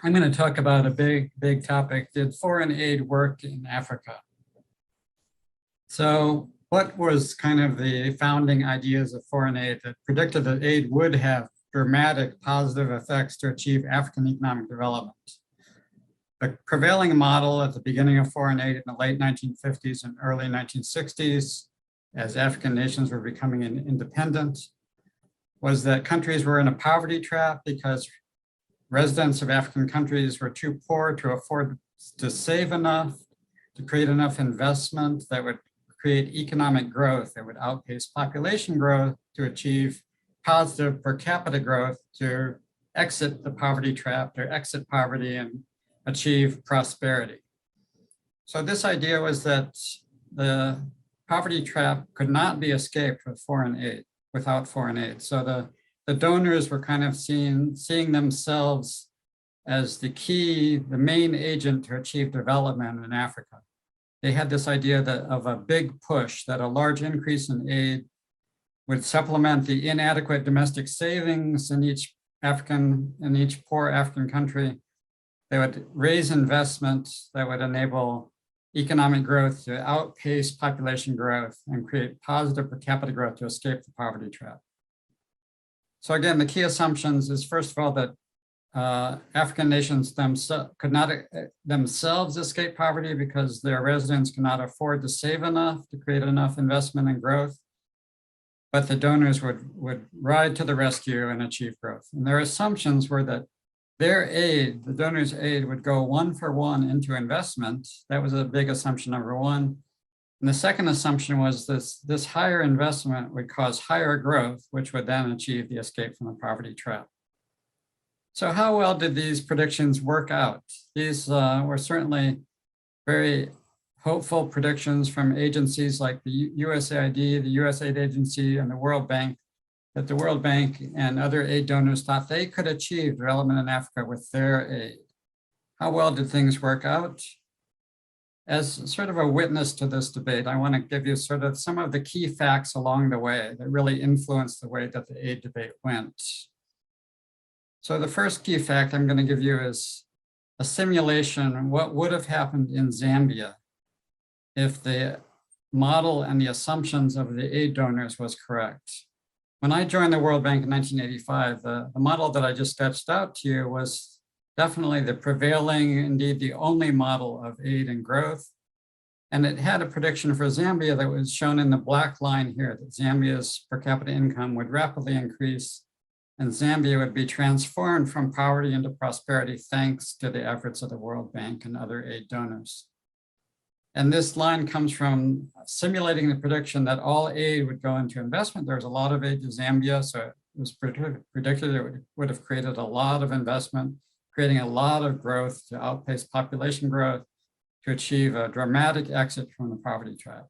I'm going to talk about a big topic. Did foreign aid work in Africa? So what was kind of the founding ideas of foreign aid that predicted that aid would have dramatic positive effects to achieve African economic development? The prevailing model at the beginning of foreign aid in the late 1950s and early 1960s, as African nations were becoming independent, was that countries were in a poverty trap because residents of African countries were too poor to afford to save enough, to create enough investment that would create economic growth that would outpace population growth to achieve positive per capita growth to exit the poverty trap, to exit poverty and achieve prosperity. So this idea was that the poverty trap could not be escaped with foreign aid, without foreign aid. So the donors were kind of seeing themselves as the main agent to achieve development in Africa. They had this idea of a big push, that a large increase in aid would supplement the inadequate domestic savings in each poor African country. They would raise investment that would enable economic growth to outpace population growth and create positive per capita growth to escape the poverty trap. So again, the key assumptions is, first of all, that African nations could not themselves escape poverty because their residents could not afford to save enough to create enough investment and growth, but the donors would ride to the rescue and achieve growth. And their assumptions were that their aid, the donors' aid, would go one for one into investment. That was a big assumption, number one. And the second assumption was this higher investment would cause higher growth, which would then achieve the escape from the poverty trap. So how well did these predictions work out? These were certainly very hopeful predictions from agencies like the USAID, the USAID Agency, and the World Bank, that the World Bank and other aid donors thought they could achieve development in Africa with their aid. How well did things work out? As sort of a witness to this debate, I want to give you sort of some of the key facts along the way that really influenced the way that the aid debate went. So the first key fact I'm going to give you is a simulation of what would have happened in Zambia if the model and the assumptions of the aid donors was correct. When I joined the World Bank in 1985, the model that I just sketched out to you was definitely the prevailing, indeed the only model of aid and growth. And it had a prediction for Zambia that was shown in the black line here, that Zambia's per capita income would rapidly increase and Zambia would be transformed from poverty into prosperity thanks to the efforts of the World Bank and other aid donors. And this line comes from simulating the prediction that all aid would go into investment. There was a lot of aid to Zambia, so it was predicted it would have created a lot of investment, creating a lot of growth to outpace population growth to achieve a dramatic exit from the poverty trap.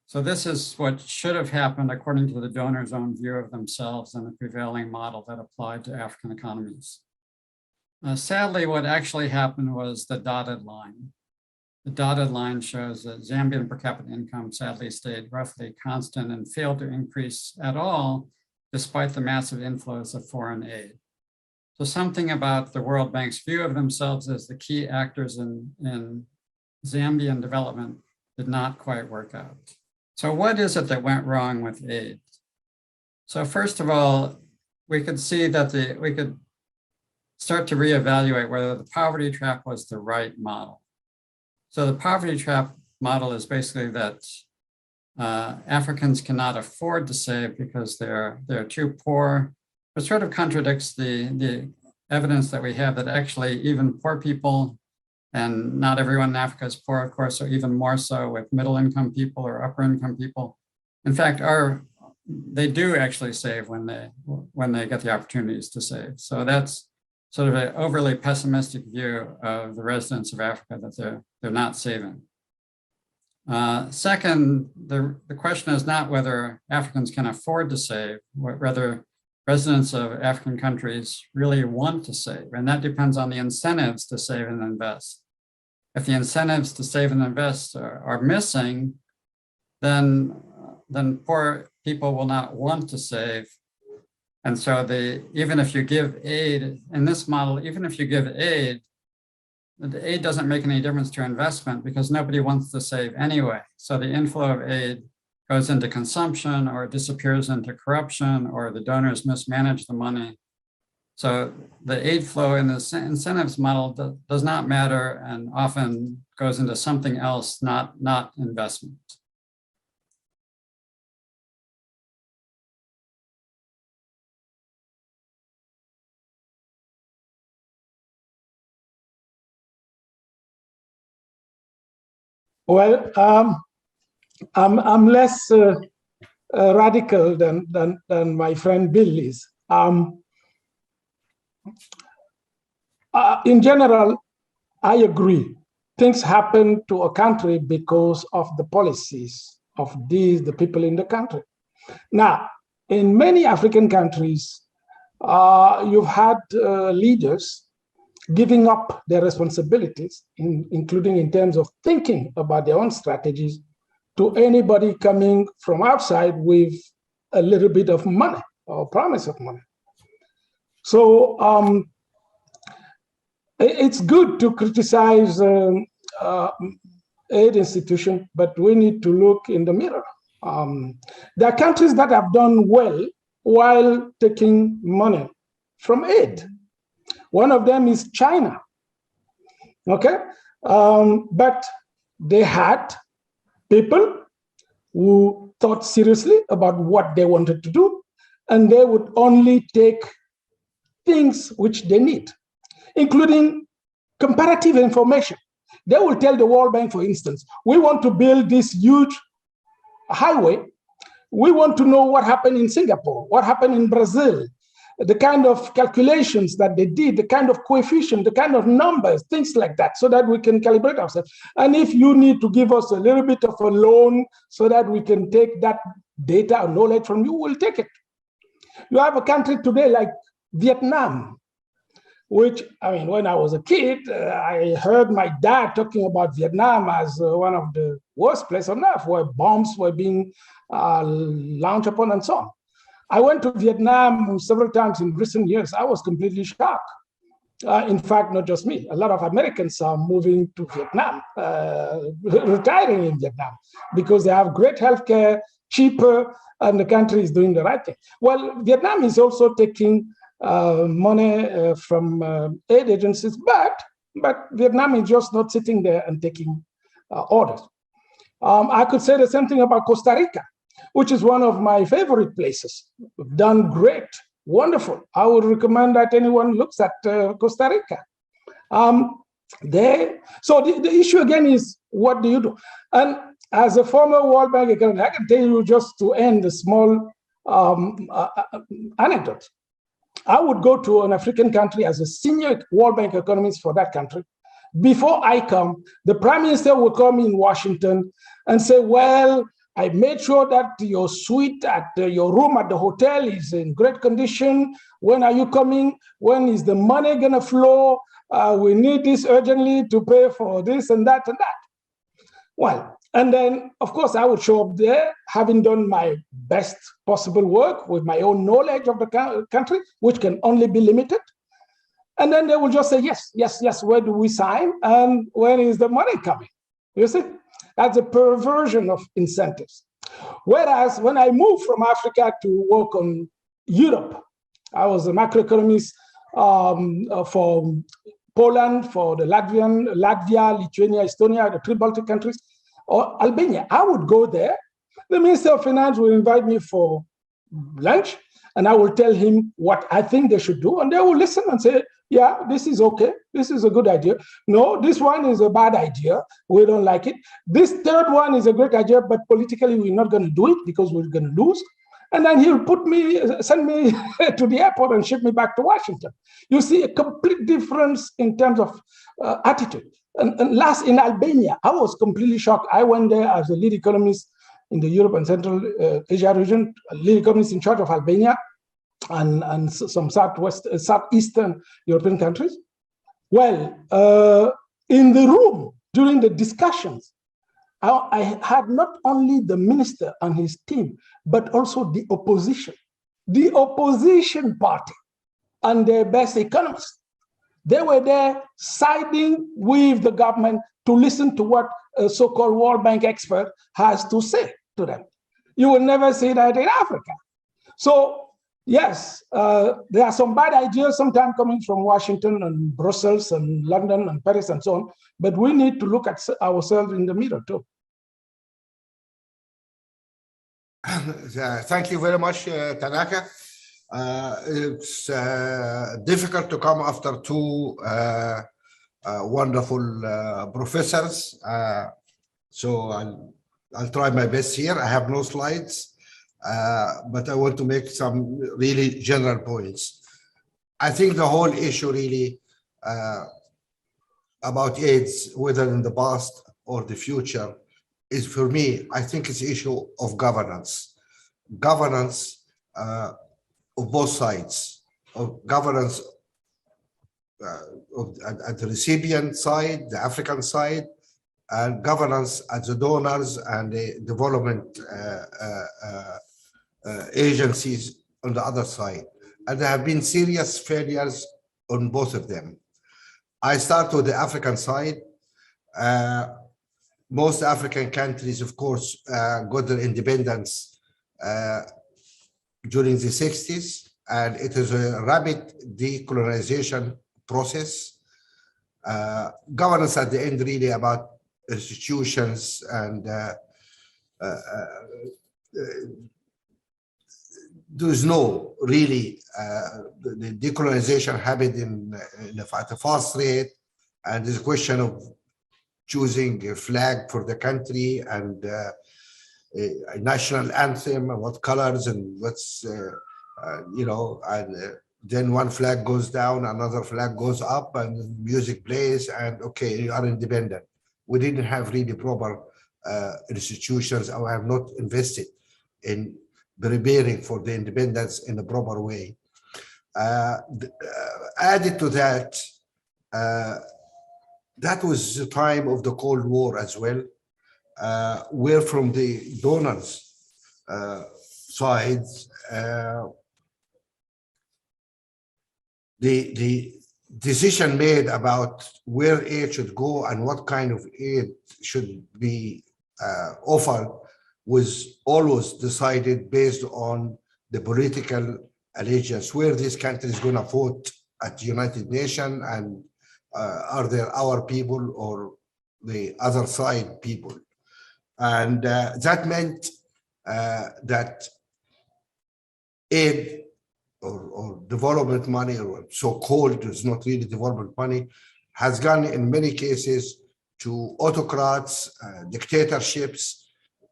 So this is what should have happened according to the donors' own view of themselves and the prevailing model that applied to African economies. Sadly, what actually happened was the dotted line. The dotted line shows that Zambian per capita income sadly stayed roughly constant and failed to increase at all, despite the massive inflows of foreign aid. So something about the World Bank's view of themselves as the key actors in Zambian development did not quite work out. So what is it that went wrong with aid? So first of all, we could see that we could start to reevaluate whether the poverty trap was the right model. So the poverty trap model is basically that Africans cannot afford to save because they're too poor. It sort of contradicts the evidence that we have that actually even poor people, and not everyone in Africa is poor, of course, so even more so with middle income people or upper income people. In fact, they do actually save when they get the opportunities to save. So that's sort of an overly pessimistic view of the residents of Africa, that they're not saving. Second, the question is not whether Africans can afford to save, whether residents of African countries really want to save, and that depends on the incentives to save and invest. If the incentives to save and invest are missing, then poor people will not want to save. And so even if you give aid, in this model, even if you give aid, the aid doesn't make any difference to investment because nobody wants to save anyway. So the inflow of aid goes into consumption or it disappears into corruption or the donors mismanage the money. So the aid flow in the incentives model does not matter and often goes into something else, not investment. Well, I'm less radical than my friend Bill is. In general, I agree. Things happen to a country because of the policies of the people in the country. Now, in many African countries, you've had leaders giving up their responsibilities, including in terms of thinking about their own strategies, to anybody coming from outside with a little bit of money or promise of money. So it's good to criticize aid institution, but we need to look in the mirror. There are countries that have done well while taking money from aid. One of them is China, okay? But they had people who thought seriously about what they wanted to do, and they would only take things which they need, including comparative information. They will tell the World Bank, for instance, we want to build this huge highway. We want to know what happened in Singapore, what happened in Brazil, the kind of calculations that they did, the kind of coefficient, the kind of numbers, things like that, so that we can calibrate ourselves. And if you need to give us a little bit of a loan so that we can take that data or knowledge from you, we'll take it. You have a country today like Vietnam, which, I mean, when I was a kid, I heard my dad talking about Vietnam as one of the worst places on earth, where bombs were being launched upon and so on. I went to Vietnam several times in recent years. I was completely shocked. In fact, not just me. A lot of Americans are moving to Vietnam, retiring in Vietnam, because they have great healthcare, cheaper, and the country is doing the right thing. Well, Vietnam is also taking money from aid agencies, but Vietnam is just not sitting there and taking orders. I could say the same thing about Costa Rica, which is one of my favorite places. We've done great, wonderful. I would recommend that anyone looks at Costa Rica. So the issue again is, what do you do? And as a former World Bank economist, I can tell you, just to end a small anecdote. I would go to an African country as a senior World Bank economist for that country. Before I come, the Prime Minister would come in Washington and say, well, I made sure that your suite at your room at the hotel is in great condition. When are you coming? When is the money going to flow? We need this urgently to pay for this and that and that. Well, and then, of course, I would show up there, having done my best possible work with my own knowledge of the country, which can only be limited. And then they will just say, yes, yes, yes, where do we sign? And when is the money coming? You see? That's a perversion of incentives. Whereas when I moved from Africa to work on Europe, I was a macroeconomist for Poland, for the Latvia, Lithuania, Estonia, the 3 Baltic countries, or Albania. I would go there. The Minister of Finance will invite me for lunch, and I will tell him what I think they should do, and they will listen and say, yeah, this is okay. This is a good idea. No, this one is a bad idea. We don't like it. This third one is a great idea, but politically we're not going to do it because we're going to lose. And then he'll send me to the airport and ship me back to Washington. You see a complete difference in terms of attitude. And last, in Albania, I was completely shocked. I went there as a lead economist in the Europe and Central Asia region, a lead economist in charge of Albania and some southeastern European countries. Well, in the room during the discussions, I had not only the minister and his team, but also the opposition. the opposition party and their best economists. They were there siding with the government to listen to what a so-called World Bank expert has to say to them. You will never see that in Africa. So yes, there are some bad ideas sometimes coming from Washington and Brussels and London and Paris and so on, but we need to look at ourselves in the mirror too. Thank you very much, Tanaka. It's difficult to come after two wonderful professors. So I'll try my best here. I have no slides, but I want to make some really general points. I think the whole issue really about AIDS, whether in the past or the future, is for me, I think it's an issue of governance. Governance of both sides, of governance at the recipient side, the African side, and governance at the donors and the development agencies on the other side. And there have been serious failures on both of them. I start with the African side. Most African countries, of course, got their independence during the 60s, and it is a rapid decolonization process. Governance at the end really about institutions and there's no really the decolonization happened at a fast rate, and there's a question of choosing a flag for the country and a national anthem and what colors and what's you know, and then one flag goes down, another flag goes up, and music plays, and okay, you are independent. We didn't have really proper institutions, or have not invested in preparing for the independence in a proper way. Added to that, that was the time of the Cold War as well, where from the donors' sides, the decision made about where aid should go and what kind of aid should be offered was always decided based on the political allegiance, where this country is going to vote at the United Nations, and are there our people or the other side people. And that meant that aid or development money, or so-called, it's not really development money, has gone in many cases to autocrats, dictatorships,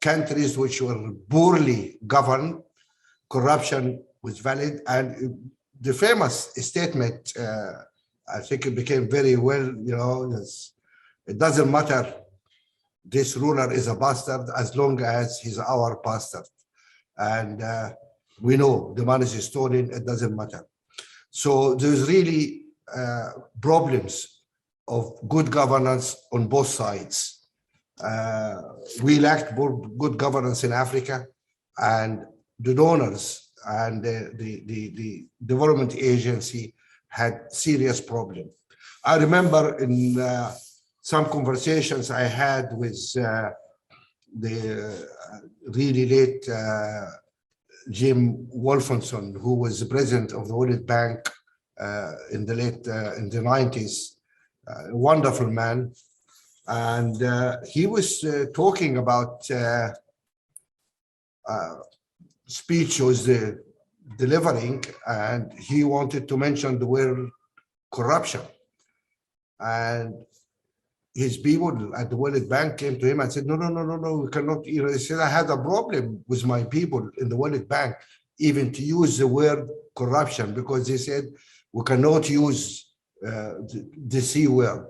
countries which were poorly governed. Corruption was valid, and the famous statement, I think it became very well, you know, it doesn't matter, this ruler is a bastard as long as he's our bastard. And we know the money is stolen, it doesn't matter. So there's really problems of good governance on both sides. We lacked good governance in Africa, and the donors and the development agency had serious problem. I remember in some conversations I had with the really late Jim Wolfenson, who was the president of the World Bank in the 90s, a wonderful man. And he was talking about speech he was delivering, and he wanted to mention the word corruption. And his people at the World Bank came to him and said, no, we cannot. You know, he said, I had a problem with my people in the World Bank even to use the word corruption, because they said we cannot use the C word.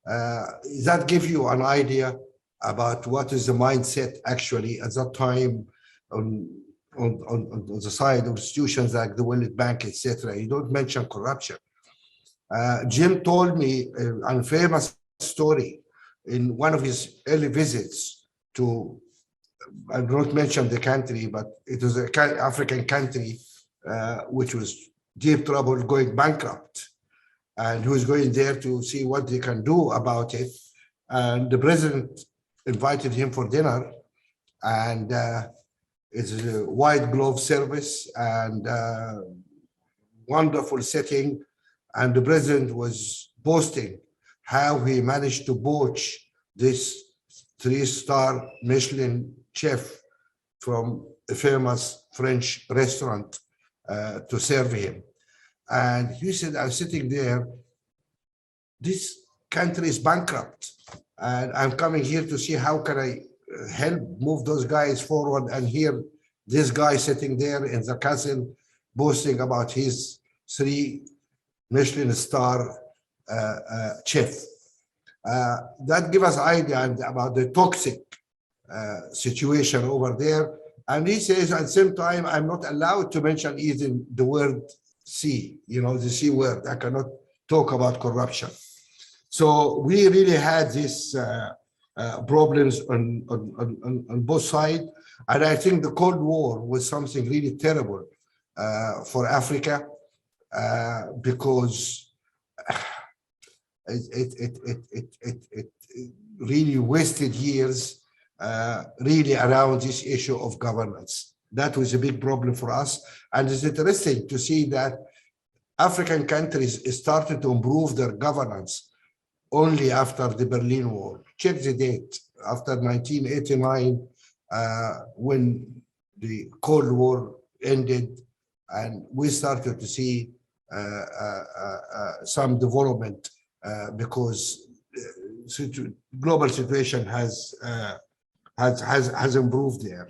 That gives you an idea about what is the mindset actually at that time on the side of institutions like the World Bank, etc. You don't mention corruption. Jim told me a famous story in one of his early visits to, I don't mention the country, but it was an African country which was deep trouble, going bankrupt. And who's going there to see what they can do about it. And the president invited him for dinner, and it's a white glove service and wonderful setting. And the president was boasting how he managed to poach this 3-star Michelin chef from a famous French restaurant to serve him. And he said, I'm sitting there, this country is bankrupt, and I'm coming here to see how can I help move those guys forward. And here, this guy sitting there in the castle boasting about his 3 Michelin star chef. That gives us idea about the toxic situation over there. And he says, at the same time, I'm not allowed to mention even the word C, the C word. I cannot talk about corruption. So we really had these problems on both sides. And I think the Cold War was something really terrible for Africa because it really wasted years really around this issue of governance. That was a big problem for us. And it's interesting to see that African countries started to improve their governance only after the Berlin Wall. Check the date, after 1989, when the Cold War ended, and we started to see some development because global situation has improved there.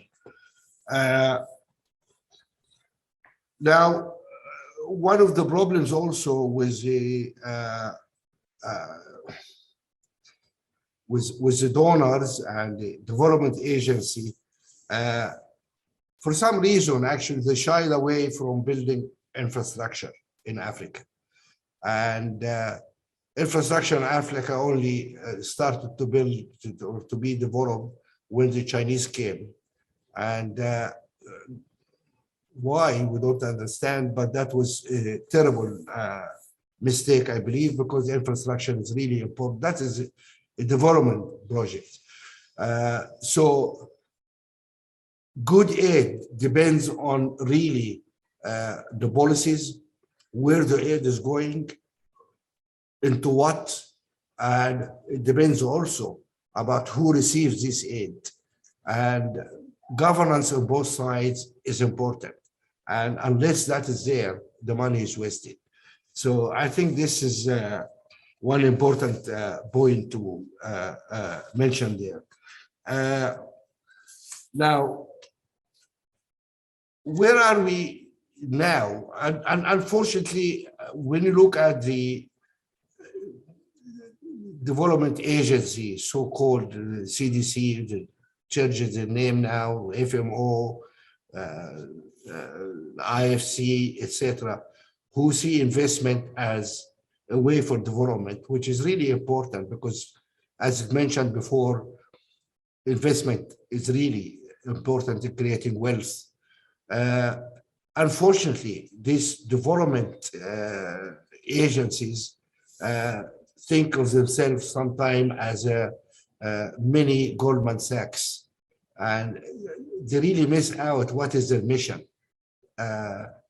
Now, one of the problems also was the donors and the development agency. For some reason, actually, they shied away from building infrastructure in Africa. And infrastructure in Africa only started to build or to be developed when the Chinese came. And why, we don't understand, but that was a terrible mistake, I believe, because the infrastructure is really important. That is a development project. So good aid depends on really the policies, where the aid is going, into what, and it depends also about who receives this aid. And governance on both sides is important. And unless that is there, the money is wasted. So I think this is one important point to mention there. Now, where are we now? And unfortunately, when you look at the development agency, so-called CDC, the changes the name now, FMO, IFC, etc., who see investment as a way for development, which is really important because, as mentioned before, investment is really important in creating wealth. Unfortunately, these development agencies think of themselves sometimes as a mini Goldman Sachs, and they really miss out what is their mission.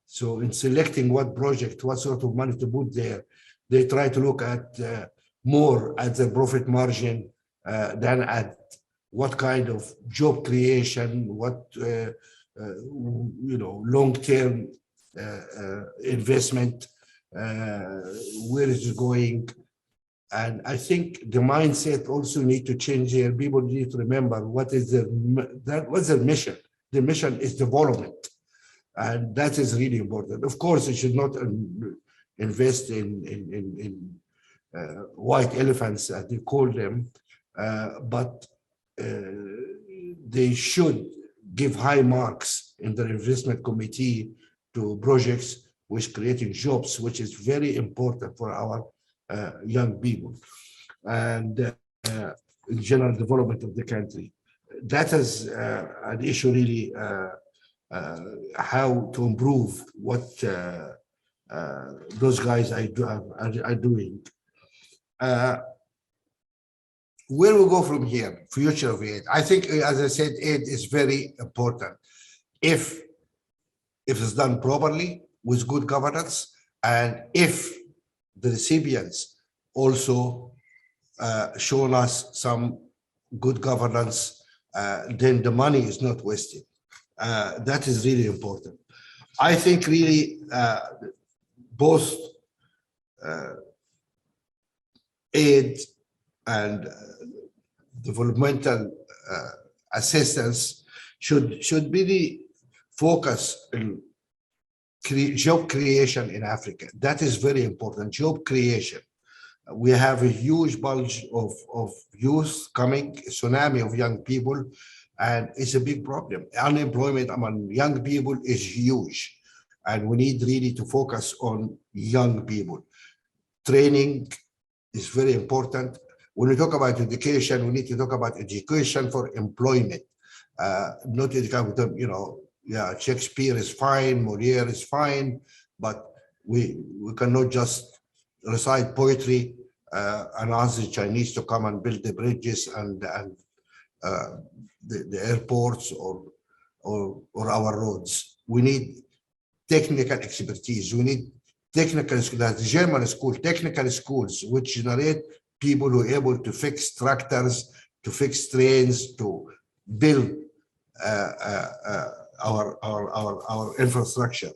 So in selecting what project, what sort of money to put there, they try to look at more at the profit margin than at what kind of job creation, what long-term investment, where is it going. And I think the mindset also need to change here. People need to remember what's their mission. The mission is development. And that is really important. Of course, they should not invest in white elephants, as they call them, but they should give high marks in their investment committee to projects which creating jobs, which is very important for our young people and general development of the country. That is an issue really how to improve what those guys are doing. Where we go from here, future of aid. I think, as I said, aid is very important. If it's done properly with good governance, and if the recipients also shown us some good governance, then the money is not wasted. That is really important. I think really both aid and developmental assistance should be the focus in job creation in Africa. That is very important, job creation. We have a huge bulge of youth coming, a tsunami of young people, and it's a big problem. Unemployment among young people is huge, and we need really to focus on young people. Training is very important. When we talk about education, we need to talk about education for employment, not education, you know, yeah, Shakespeare is fine, Molière is fine, but we cannot just recite poetry and ask the Chinese to come and build the bridges and the airports or our roads. We need technical expertise. We need technical schools, like the German school, technical schools, which generate people who are able to fix tractors, to fix trains, to build our infrastructure.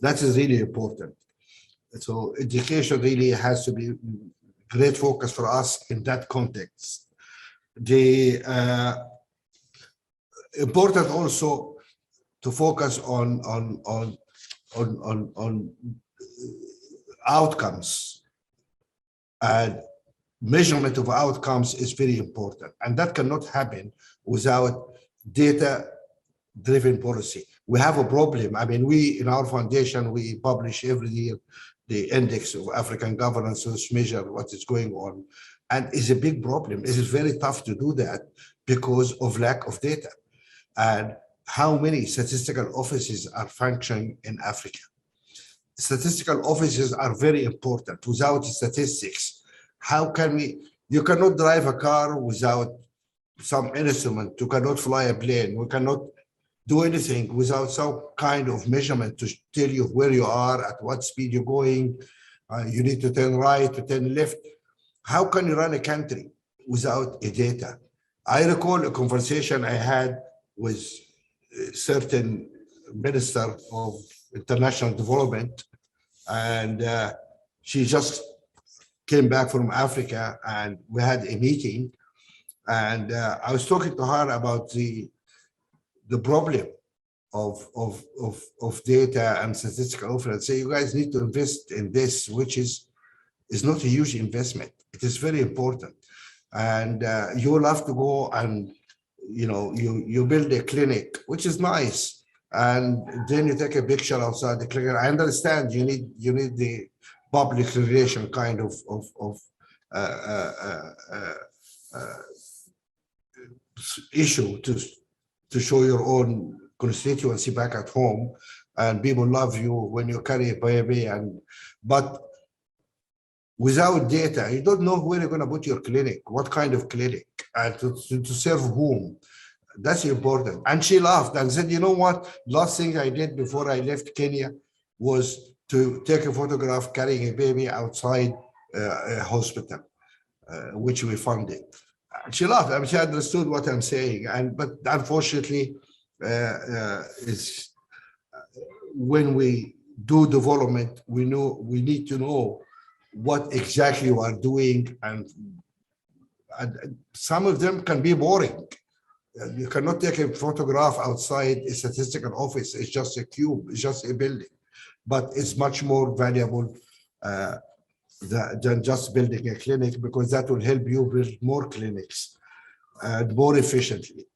That is really important. So education really has to be great focus for us in that context. The important also to focus on outcomes, and measurement of outcomes is very important, and that cannot happen without data-driven policy. We have a problem. I mean, we in our foundation, we publish every year the index of African governance, which measure what is going on, and it's a big problem. It is very tough to do that because of lack of data. And how many statistical offices are functioning in Africa? Statistical offices are very important. Without statistics, how can we? You cannot drive a car without some instrument. You cannot fly a plane. We cannot do anything without some kind of measurement to tell you where you are, at what speed you're going. You need to turn right, to turn left. How can you run a country without a data? I recall a conversation I had with a certain minister of international development, and she just came back from Africa, and we had a meeting, and I was talking to her about the problem of data and statistical office. Say, you guys need to invest in this, which is not a huge investment. It is very important, and you will have to go and you build a clinic, which is nice, and then you take a picture outside the clinic. I understand you need the public relation kind of issue to show your own constituency back at home, and people love you when you carry a baby. But without data, you don't know where you're going to put your clinic, what kind of clinic, and to serve whom. That's important. And she laughed and said, you know what? Last thing I did before I left Kenya was to take a photograph carrying a baby outside a hospital, which we funded. She laughed. I mean, she understood what I'm saying. But unfortunately, when we do development, we need to know what exactly you are doing, and some of them can be boring. You cannot take a photograph outside a statistical office. It's just a cube, it's just a building, but it's much more valuable than just building a clinic, because that will help you build more clinics and more efficiently.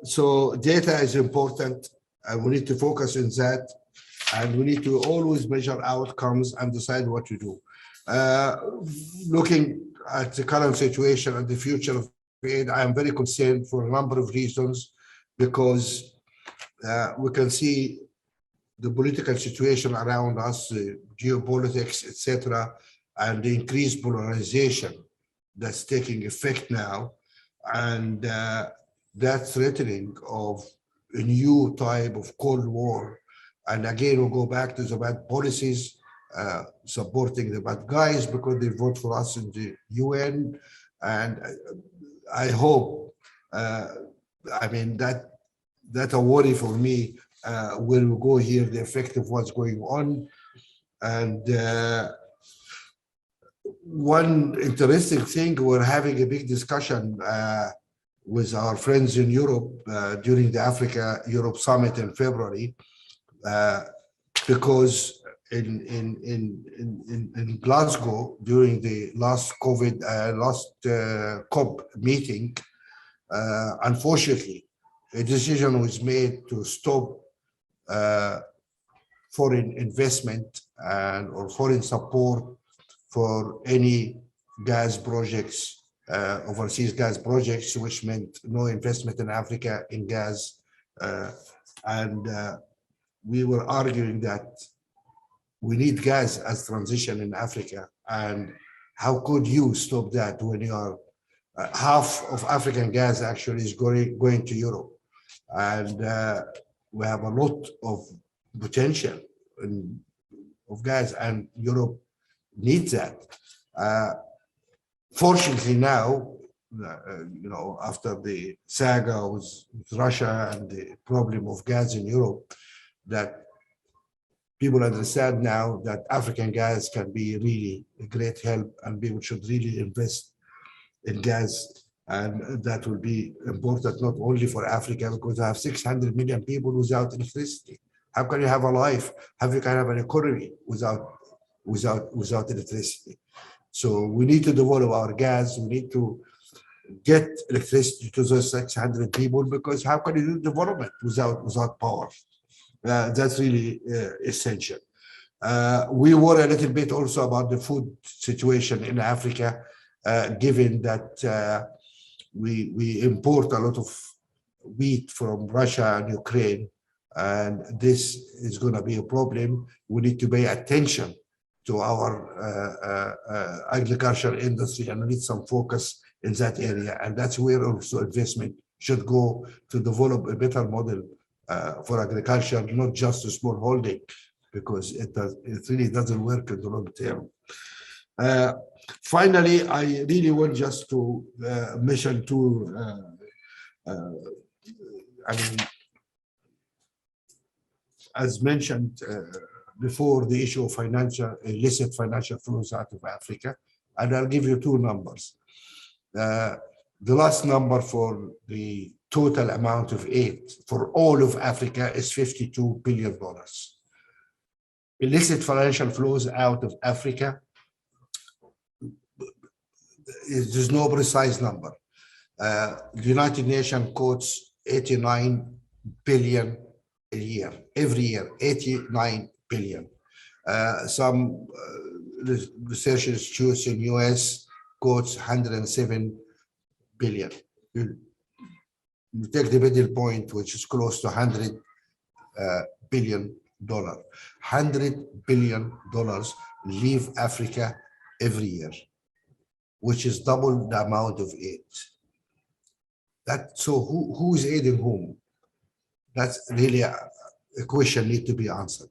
So data is important, and we need to focus on that, and we need to always measure outcomes and decide what to do. Looking at the current situation and the future of aid, I am very concerned for a number of reasons, because we can see the political situation around us, geopolitics, etc., and the increased polarization that's taking effect now, and that threatening of a new type of Cold War. And again, we'll go back to the bad policies, supporting the bad guys because they vote for us in the UN. And I hope, I mean, that's a worry for me when we go here, the effect of what's going on. And one interesting thing, we're having a big discussion with our friends in Europe during the Africa-Europe Summit in February, because in Glasgow during the last COP meeting, unfortunately, a decision was made to stop foreign investment or foreign support for any gas projects, overseas gas projects, which meant no investment in Africa in gas. And we were arguing that we need gas as transition in Africa. And how could you stop that when you are half of African gas actually is going to Europe? And we have a lot of potential of gas, and Europe needs that. Fortunately now, you know, after the saga with Russia and the problem of gas in Europe, that people understand now that African gas can be really a great help, and people should really invest in gas. And that will be important not only for Africa, because I have 600 million people without electricity. How can you have a life? How you can have an economy without electricity? So we need to develop our gas. We need to get electricity to those 600 people, because how can you do development without power? That's really essential. We worry a little bit also about the food situation in Africa, given that we import a lot of wheat from Russia and Ukraine, and this is going to be a problem. We need to pay attention to our agricultural industry, and we need some focus in that area. And that's where also investment should go, to develop a better model for agriculture, not just a small holding, because it really doesn't work in the long term. Finally, I really want just to mention two, I mean, as mentioned before, the issue of illicit financial flows out of Africa, and I'll give you two numbers. The last number for the total amount of aid for all of Africa is $52 billion. Illicit financial flows out of Africa, there's no precise number. The United Nations quotes 89 billion a year, every year, 89 billion. Some research institutes in US quotes 107 billion. You take the middle point, which is close to $100 billion. $100 billion leave Africa every year, which is double the amount of aid. So who is aiding whom? That's really a question need to be answered.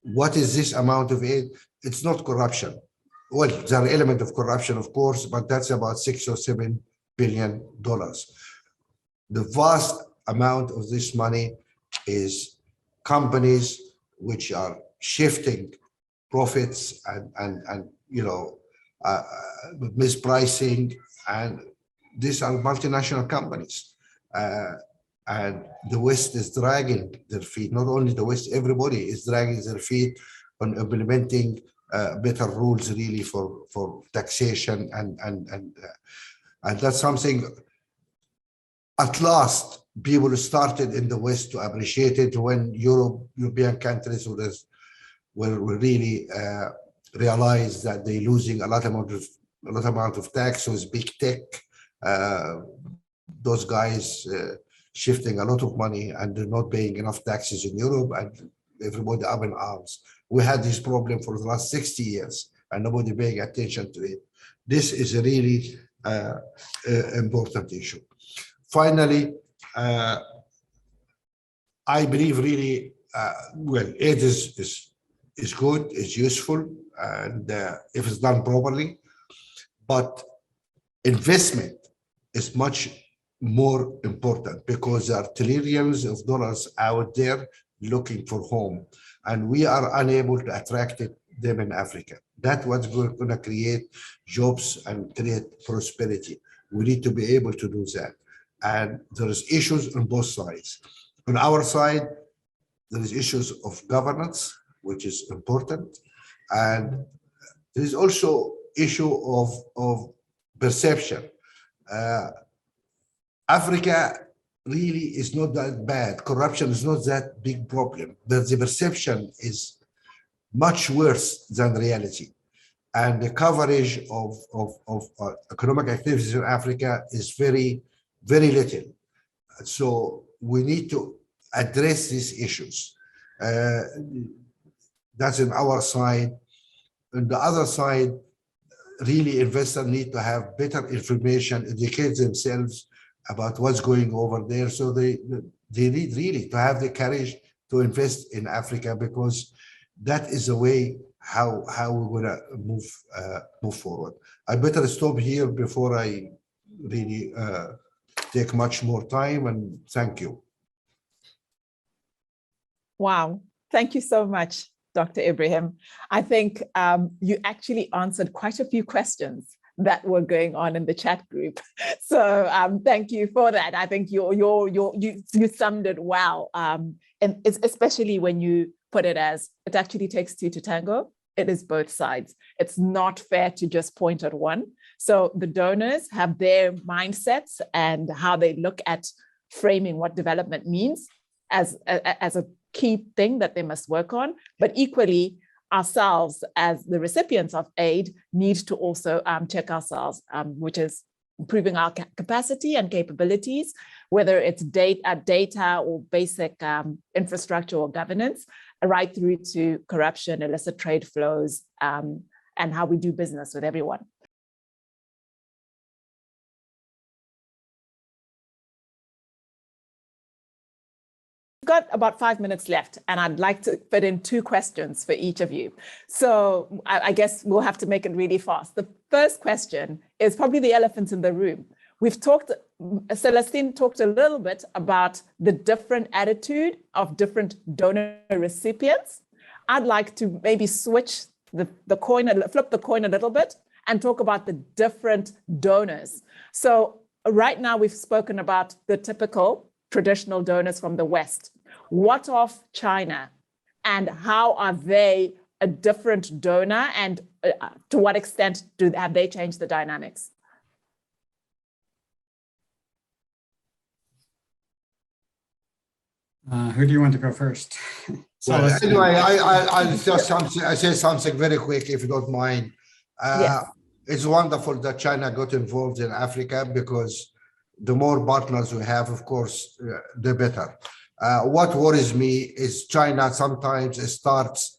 What is this amount of aid? It's not corruption. Well, there's an element of corruption, of course, but that's about $6 or $7 billion. The vast amount of this money is companies which are shifting profits and you know, mispricing, and these are multinational companies. And the West is dragging their feet. Not only the West, everybody is dragging their feet on implementing better rules really for taxation, and that's something at last people started in the West to appreciate it, when European countries will really realize that they're losing a lot amount of tax with big tech. Those guys shifting a lot of money and they're not paying enough taxes in Europe, and everybody up in arms. We had this problem for the last 60 years and nobody paying attention to it. This is a really important issue. Finally, I believe really, well, aid is good, it's useful, and if it's done properly, but investment is much more important because there are trillions of dollars out there looking for home, and we are unable to attract them in Africa. That's what's going to create jobs and create prosperity. We need to be able to do that. And there is issues on both sides. On our side, there is issues of governance, which is important. And there is also issue of perception. Africa really is not that bad. Corruption is not that big problem, but the perception is much worse than reality. And the coverage of economic activities in Africa is very, very little. So we need to address these issues. That's on our side. On the other side, really investors need to have better information, educate themselves about what's going over there. So they need really to have the courage to invest in Africa, because that is the way how we're gonna move forward. I better stop here before I really take much more time, and thank you. Wow, thank you so much, Dr. Ibrahim. I think you actually answered quite a few questions that were going on in the chat group. So thank you for that. I think you summed it well. And it's especially when you put it as, it actually takes two to tango. It is both sides. It's not fair to just point at one. So the donors have their mindsets and how they look at framing what development means as a key thing that they must work on. But equally, ourselves as the recipients of aid need to also check ourselves, which is improving our capacity and capabilities, whether it's data or basic infrastructure or governance, right through to corruption, illicit trade flows, and how we do business with everyone. We've got about 5 minutes left, and I'd like to fit in 2 questions for each of you. So I guess we'll have to make it really fast. The first question is probably the elephant in the room. We've talked, Celestine talked a little bit about the different attitude of different donor recipients. I'd like to maybe switch the coin, flip the coin a little bit and talk about the different donors. So right now we've spoken about the typical traditional donors from the West. What of China, and how are they a different donor, and to what extent have they changed the dynamics? Who do you want to go first? Well, anyway, I'll just say something very quick, if you don't mind. Yes. It's wonderful that China got involved in Africa, because the more partners we have, of course, the better. What worries me is China sometimes starts,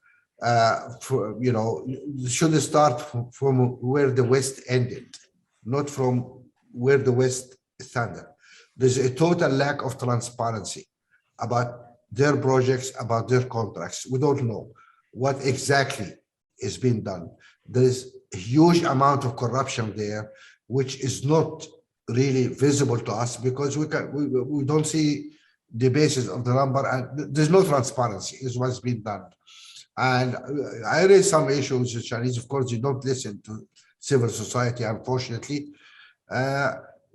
should start from where the West ended, not from where the West started. There's a total lack of transparency about their projects, about their contracts. We don't know what exactly is being done. There is a huge amount of corruption there, which is not really visible to us, because we don't see the basis of the number, and there's no transparency is what's been done. And I raised some issues with Chinese. Of course, you don't listen to civil society, unfortunately.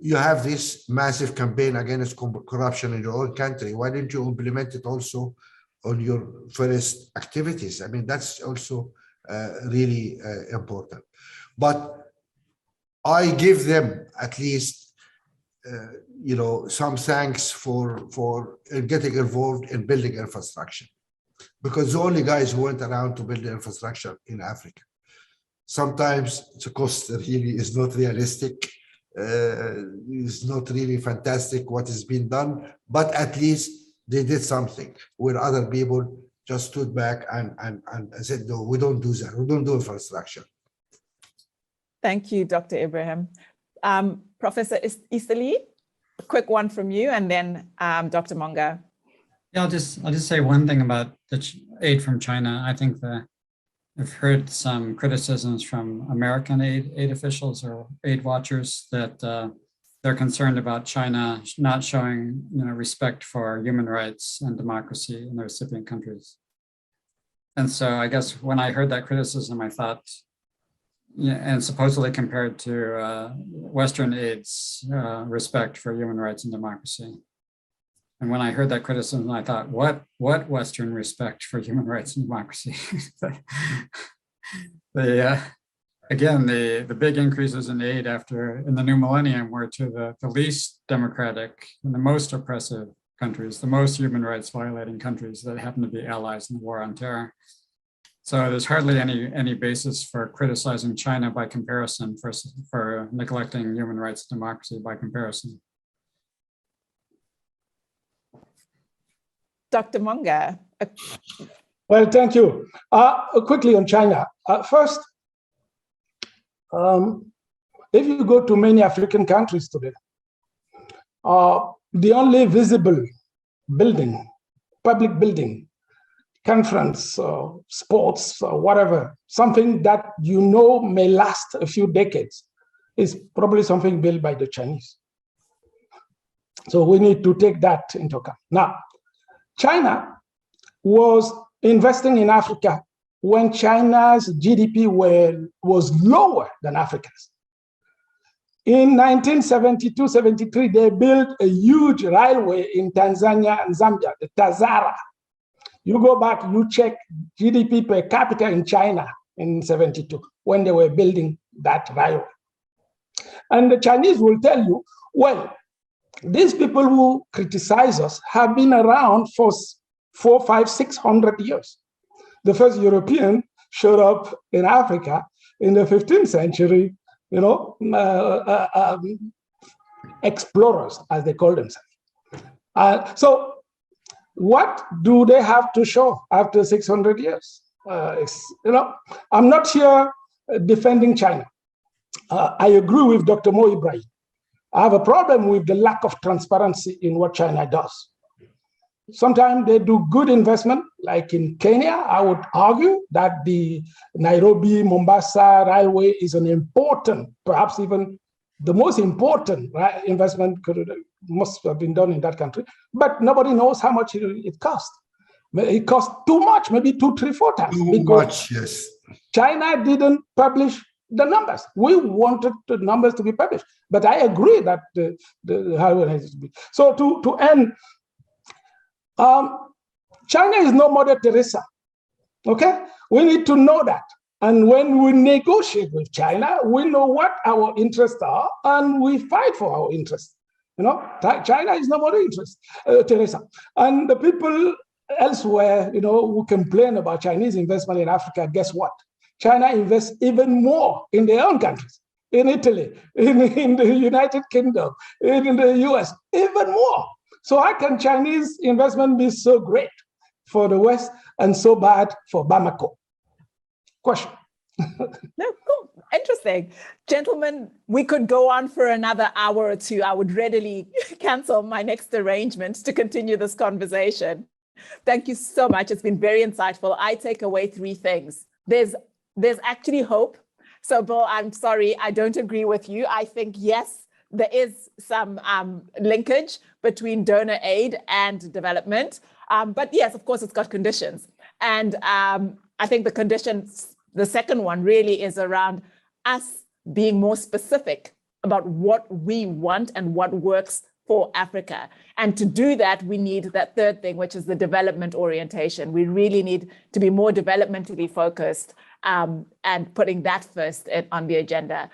You have this massive campaign against corruption in your own country. Why didn't you implement it also on your forest activities? I mean, that's also really important. But I give them at least, some thanks for getting involved in building infrastructure, because the only guys who went around to build the infrastructure in Africa. Sometimes the cost really is not realistic, is not really fantastic what has been done, but at least they did something where other people just stood back and said, no, we don't do that. We don't do infrastructure. Thank you, Dr. Ibrahim. Professor Isali, a quick one from you, and then Dr. Monga. Yeah, I'll just say one thing about the aid from China. I think I've heard some criticisms from American aid officials or aid watchers that they're concerned about China not showing respect for human rights and democracy in the recipient countries. And so I guess when I heard that criticism, I thought, and supposedly compared to Western aid's respect for human rights and democracy. And when I heard that criticism, I thought, what Western respect for human rights and democracy? Again, the big increases in aid in the new millennium were to the least democratic and the most oppressive countries, the most human rights violating countries that happen to be allies in the war on terror. So there's hardly any basis for criticizing China by comparison, for neglecting human rights and democracy by comparison. Dr. Monga. Well, thank you. Quickly on China. First, if you go to many African countries today, the only visible building, public building, conference, sports, whatever, something that may last a few decades, is probably something built by the Chinese. So we need to take that into account. Now, China was investing in Africa when China's GDP was lower than Africa's. In 1972-73, they built a huge railway in Tanzania and Zambia, the Tazara. You go back, you check GDP per capita in China in 72, when they were building that railway. And the Chinese will tell you, well, these people who criticize us have been around for 400, 500, 600 years. The first European showed up in Africa in the 15th century, explorers, as they call themselves. So what do they have to show after 600 years? I'm not here defending China. I agree with Dr. Mo Ibrahim. I have a problem with the lack of transparency in what China does. Sometimes they do good investment, like in Kenya. I would argue that the Nairobi-Mombasa railway is an important, perhaps even the most important investment must have been done in that country, but nobody knows how much it cost. It cost too much, maybe 2, 3, 4 times. Too much, yes. China didn't publish the numbers. We wanted the numbers to be published, but I agree that the highway has to be. So to end, China is no Mother Teresa, okay? We need to know that. And when we negotiate with China, we know what our interests are and we fight for our interests. China is no Mother Teresa. And the people elsewhere, who complain about Chinese investment in Africa, guess what? China invests even more in their own countries, in Italy, in the United Kingdom, in the US, even more. So how can Chinese investment be so great for the West and so bad for Bamako? Question. No, cool. Interesting. Gentlemen, we could go on for another hour or two. I would readily cancel my next arrangement to continue this conversation. Thank you so much. It's been very insightful. I take away 3 things. There's actually hope. So, Bill, I'm sorry, I don't agree with you. I think, yes, there is some linkage between donor aid and development. But yes, of course, it's got conditions. And I think the conditions, the second one really is around us being more specific about what we want and what works for Africa. And to do that, we need that third thing, which is the development orientation. We really need to be more developmentally focused and putting that first on the agenda.